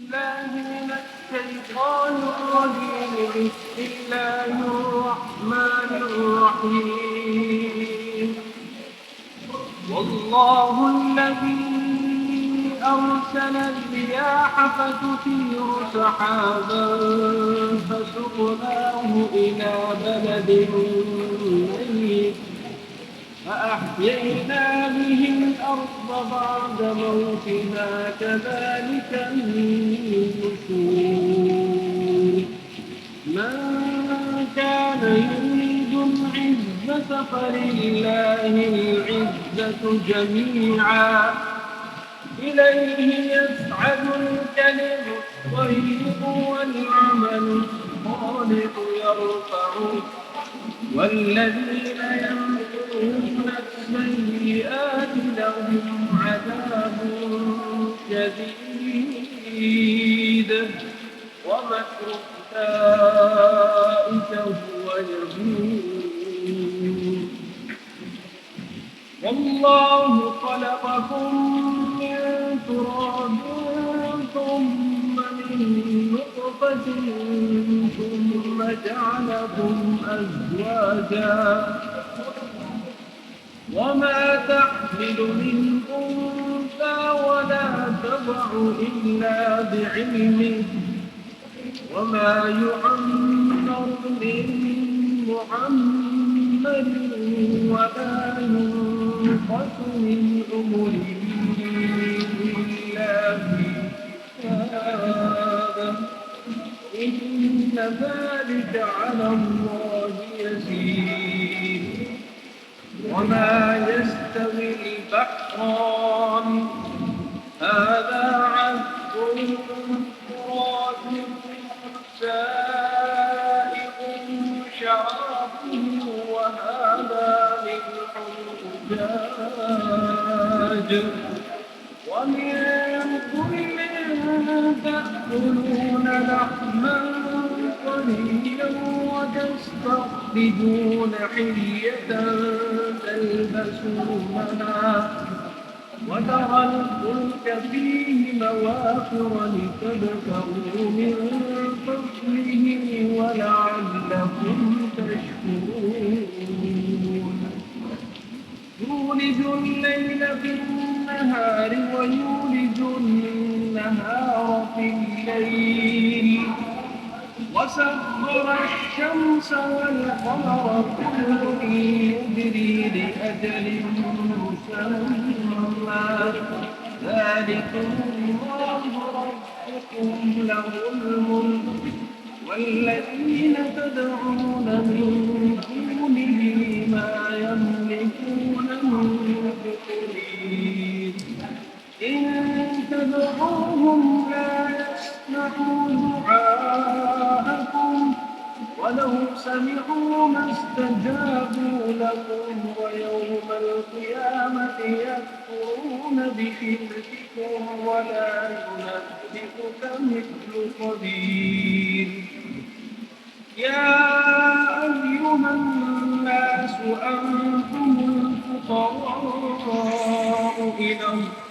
بالله من الشيطان الرجيم. بسم الله الرحمن الرحيم. والله الذي أرسل الرياح فتثير سحابا فسقناه إلى بلد ميت فأحيينا به الأرض بعد موتها كذلك النشور. من كان يريد العزة فلله العزة جميعا إليه يسعد الكلم الطيب والعمل الصالح يرفعه والذين يمكرون السيئات لهم عذاب شديد ومكر أولئك هو يبور. والله خلقكم من تراب ثم من نطفة ثم جعلكم أزواجا وما تحمل من أنثى ولا تضع إلا بعلمه وما يعمر من معمر ولا ينقص من عمره إلا في كتاب إن ذلك على الله يسير. وما يستوي البحران هذا عذب فرات سائغ شرابه وهذا ملح أجاج ومن كل تأكلون لحما طريا وتستخرجون حلية تلبسونها وترى الفلك فيه مواخر لتبتغوا من فضله ولعلكم تشكرون. يولج الليل في النهار ويولج النهار في الليل وسخر الشمس والقمر كل يجري لأجل مسمى ذلكم الله ربكم له الملك والذين تدعون من دونه ما يملكون من قطمير إن تدعوهم لا يسمعوا دعاءكم ولو سمعوا ما استجابوا لكم ويوم القيامة يكفرون بشرككم ولا ينبئك مثل خبير. يا أيها الناس أنتم الفقراء إلى الله